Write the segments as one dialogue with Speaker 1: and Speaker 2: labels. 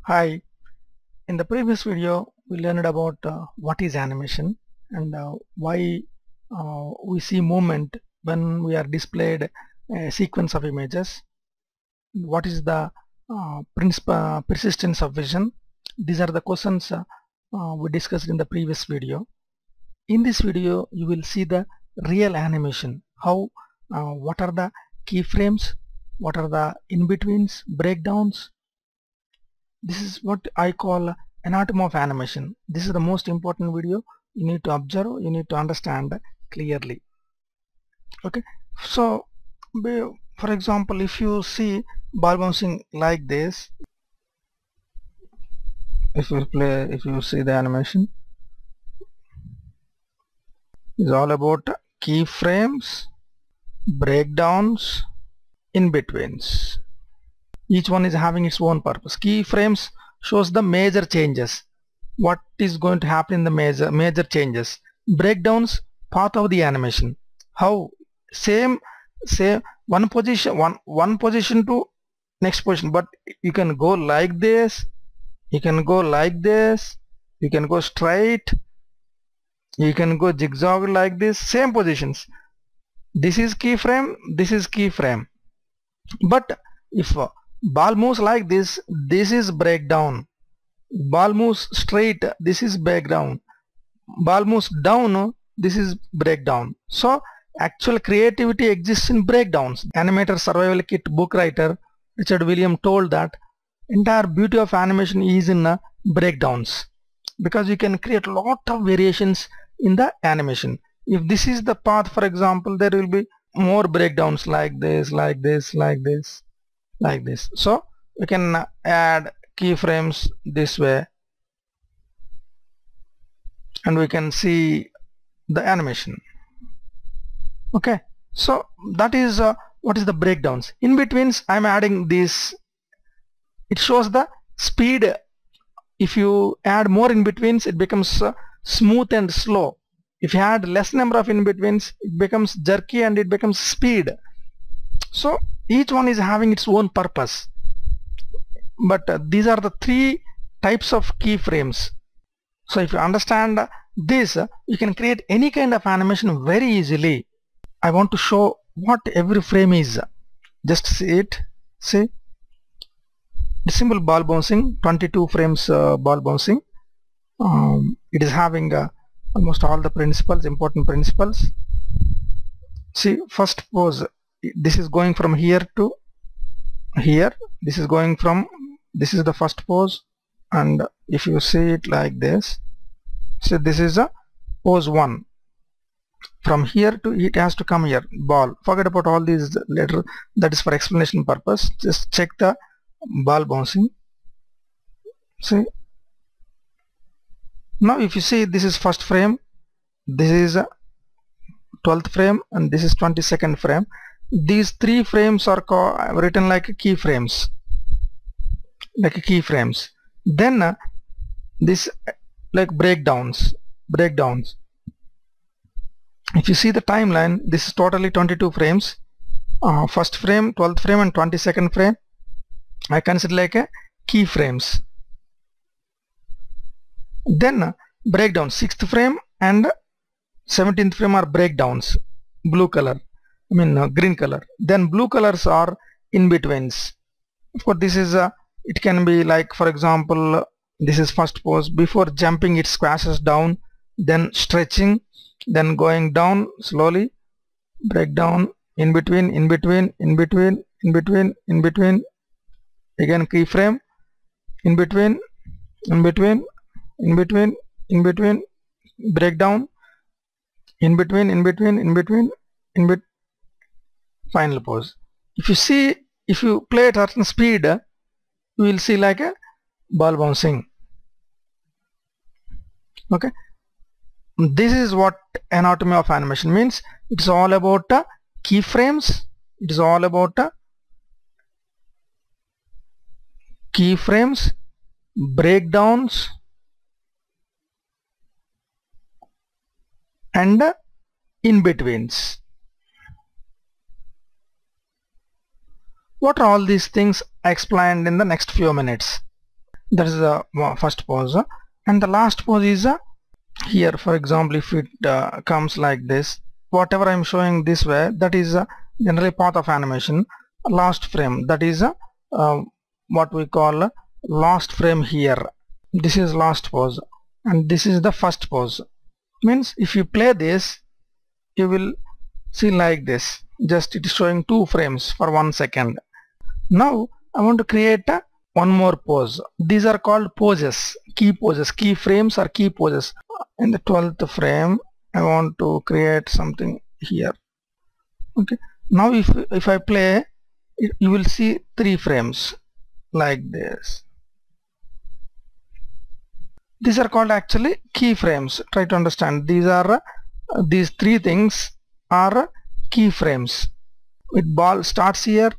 Speaker 1: Hi, in the previous video we learned about what is animation and why we see movement when we are displayed a sequence of images. What is the persistence of vision? These are the questions we discussed in the previous video. In this video you will see the real animation, how what are the keyframes, what are the in-betweens, breakdowns. This is what I call anatomy of animation. This is the most important video. You need to observe, you need to understand clearly. Okay, so for example, if you see ball bouncing like this, if you see the animation, is all about keyframes, breakdowns, in-betweens. Each one is having its own purpose. Keyframes shows the major changes, what is going to happen in the major changes. Breakdowns, path of the animation, how same one position to next position, but you can go like this, you can go like this, you can go straight, you can go zigzag like this, same positions. This is keyframe, this is keyframe. But if ball moves like this, this is breakdown. Ball moves straight, this is breakdown. Ball moves down, this is breakdown. So actual creativity exists in breakdowns. Animator survival kit book writer Richard William told that entire beauty of animation is in breakdowns, because you can create a lot of variations in the animation. If this is the path, for example, there will be more breakdowns like this, like this, like this, like this. So we can add keyframes this way and we can see the animation. Okay, so that is what is the breakdowns. In betweens, I'm adding this. It shows the speed. If you add more in betweens, it becomes smooth and slow. If you add less number of in betweens, it becomes jerky and it becomes speed. So each one is having its own purpose. But these are the three types of keyframes. So if you understand this, you can create any kind of animation very easily. I want to show what every frame is. Just see it. See, the simple ball bouncing, 22 frames ball bouncing. It is having almost all the principles, important principles. See, first pose, this is going from here to here. This is going from, this is the first pose, and if you see it like this, so this is a pose 1. From here to, it has to come here, ball. Forget about all these later, that is for explanation purpose. Just check the ball bouncing. See, now if you see, this is first frame, this is 12th frame, and this is 22nd frame. These three frames are written like keyframes, then this like breakdowns. If you see the timeline, this is totally 22 frames. First frame, 12th frame and 22nd frame I consider like a keyframes. Then breakdown, 6th frame and 17th frame are breakdowns, blue color, green color. Then blue colors are in betweens. Of course, this is it can be like, for example, this is first pose. Before jumping, it squashes down, then stretching, then going down slowly, breakdown, in between, again keyframe, in between, breakdown, in between, final pose. If you see, if you play at a certain speed, you will see like a ball bouncing. Okay, this is what anatomy of animation means. It's all about keyframes. It is all about keyframes, breakdowns, and in-betweens. What are all these things? I explained in the next few minutes. That is the first pose, and the last pose is here. For example, if it comes like this, whatever I am showing this way, that is generally path of animation. Last frame, that is what we call last frame here. This is last pose and this is the first pose. Means if you play this, you will see like this, just it is showing 2 frames for 1 second. Now I want to create one more pose. These are called poses, key poses, key frames or key poses. In the 12th frame I want to create something here. Okay, now if I play, you will see 3 frames like this. These are called actually keyframes. Try to understand. These 3 things are keyframes. With ball starts here,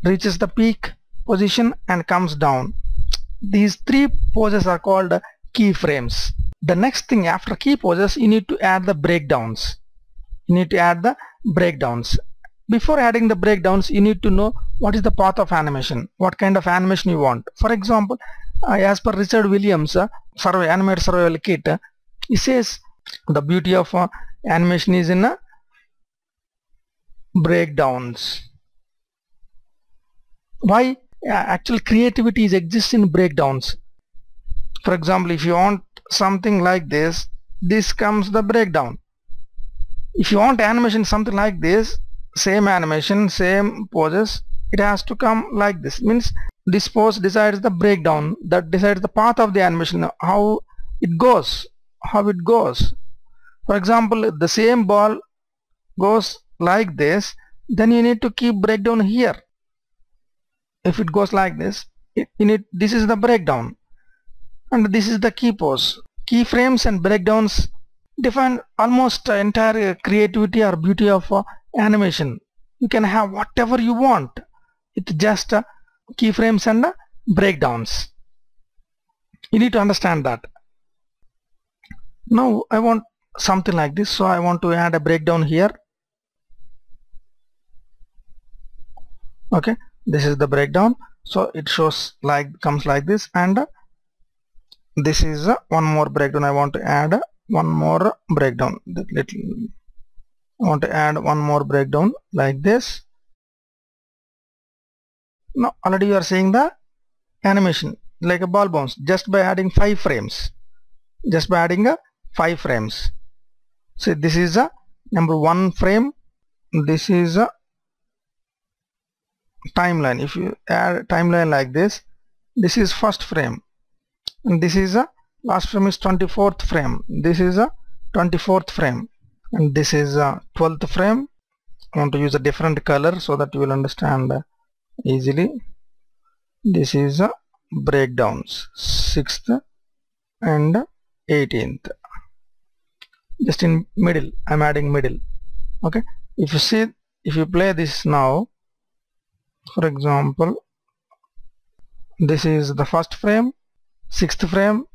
Speaker 1: reaches the peak position and comes down. These 3 poses are called keyframes. The next thing after key poses, you need to add the breakdowns. Before adding the breakdowns, you need to know what is the path of animation, what kind of animation you want. For example, as per Richard Williams Animate Survival Kit, he says the beauty of animation is in breakdowns. Why? Actual creativity exists in breakdowns. For example, if you want something like this comes the breakdown. If you want animation something like this, same animation, same poses, it has to come like this. Means this pose decides the breakdown, that decides the path of the animation, how it goes. For example, the same ball goes like this, then you need to keep breakdown here. If it goes like this, this is the breakdown, and this is the key pose. Keyframes and breakdowns define almost entire creativity or beauty of animation. You can have whatever you want. It's just keyframes and breakdowns. You need to understand that. Now I want something like this, so I want to add a breakdown here. Okay, this is the breakdown, so it comes like this, and this is one more breakdown. I want to add one more breakdown. I want to add one more breakdown like this. Now already you are seeing the animation like a ball bounce just by adding 5 frames. So this is a number 1 frame. This is a timeline. If you add timeline like this, this is first frame, and this is a last frame is 24th frame. This is a 24th frame, and this is a 12th frame. I want to use a different color so that you will understand easily. This is a breakdowns, 6th and 18th. Just in middle, I'm adding middle. Okay, if you play this now, for example, this is the first frame, 6th frame,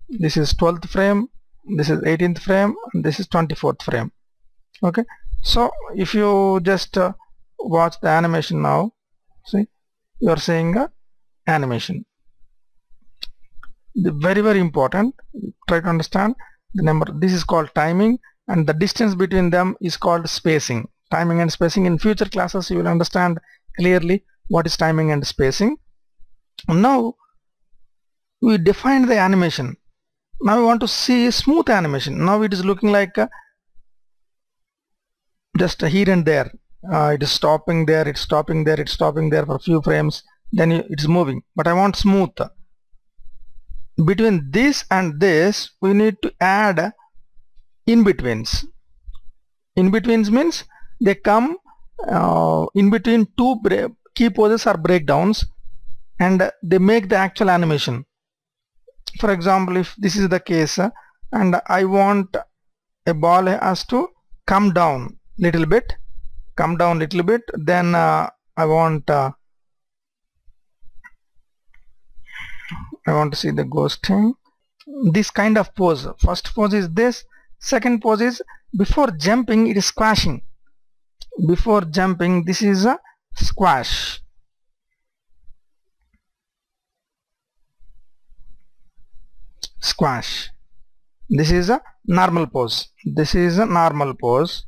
Speaker 1: this is 12th frame, this is 18th frame, and this is 24th frame. Okay, so if you just watch the animation now, see, you are seeing animation. Very important. Try to understand the number. This is called timing, and the distance between them is called spacing. Timing and spacing. In future classes you will understand clearly what is timing and spacing. Now we defined the animation. Now we want to see smooth animation. Now it is looking like just here and there. It is stopping there, it's stopping there, it's stopping there for a few frames, then it's moving. But I want smooth. Between this and this, we need to add in-betweens. In-betweens means they come in between 2 key poses or breakdowns, and they make the actual animation. For example, if this is the case, and I want a ball has to come down little bit, then I want to see the ghosting. This kind of pose. First pose is this. Second pose is before jumping, it is squashing. Before jumping, this is a squash. squash. This is a normal pose. This is a normal pose.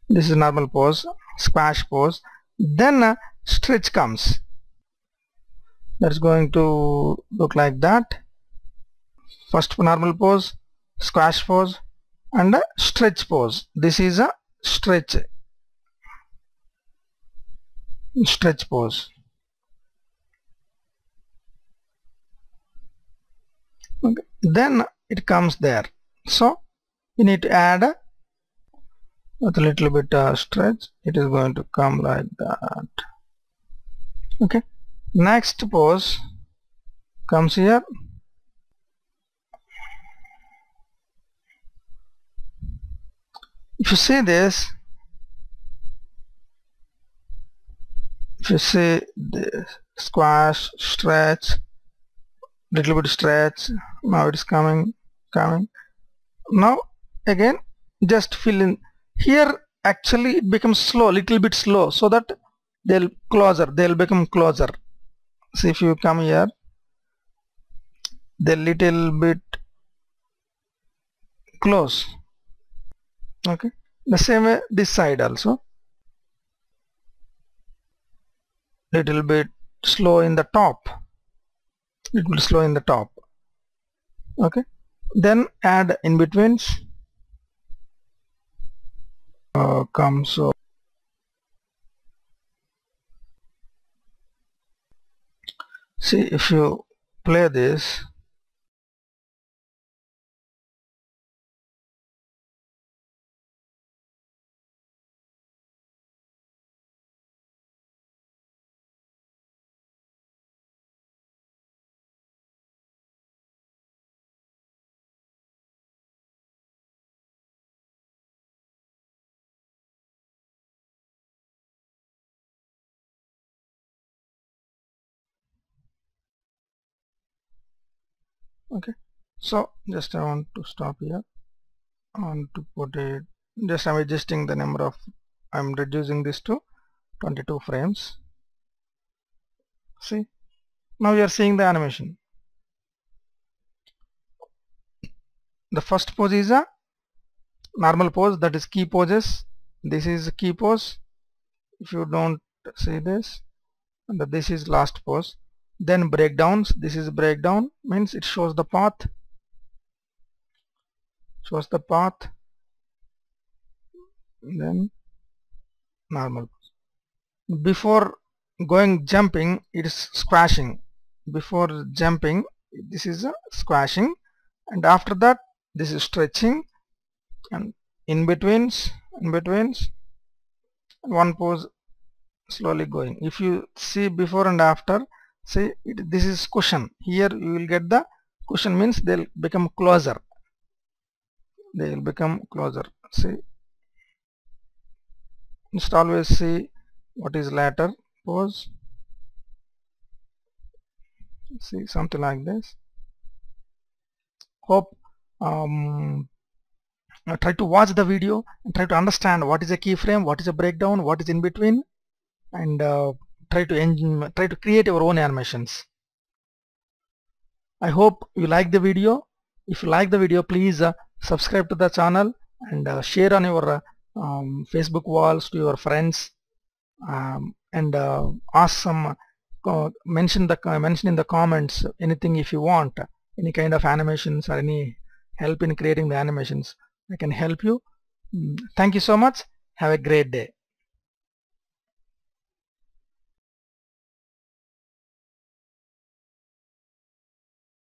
Speaker 1: This is normal pose, squash pose. Then stretch comes. That's going to look like that. First normal pose, squash pose, and a stretch pose. This is a stretch pose. Okay. Then it comes there. So you need to add with a little bit stretch. It is going to come like that. Okay. Next pose comes here. If you see this, if you see this, squash, stretch, little bit stretch, now it is coming. Now again just fill in. Here actually it becomes slow, little bit slow, so that they'll become closer. See, if you come here, they're little bit close. Okay, the same way this side also, little bit slow in the top. It will slow in the top. Okay, then add in betweens. So see, if you play this, okay, so just I want to stop here. I want to put it, just I'm adjusting the number of, I'm reducing this to 22 frames. See, now you are seeing the animation. The first pose is a normal pose, that is key poses. This is a key pose. If you don't see this, and this is last pose. Then breakdowns. This is breakdown, means it shows the path. Then normal pose. Before going jumping, it is squashing. Before jumping, this is a squashing, and after that this is stretching, and in betweens, one pose slowly going. If you see before and after, see this is cushion. Here you will get the cushion, means they'll become closer. See, just always see what is later pose. See, something like this. Hope try to watch the video and try to understand what is a keyframe, what is a breakdown, what is in between, and try to create your own animations. I hope you like the video. If you like the video, please subscribe to the channel and share on your Facebook walls to your friends, and ask some mention in the comments anything. If you want any kind of animations or any help in creating the animations, I can help you. Thank you so much. Have a great day.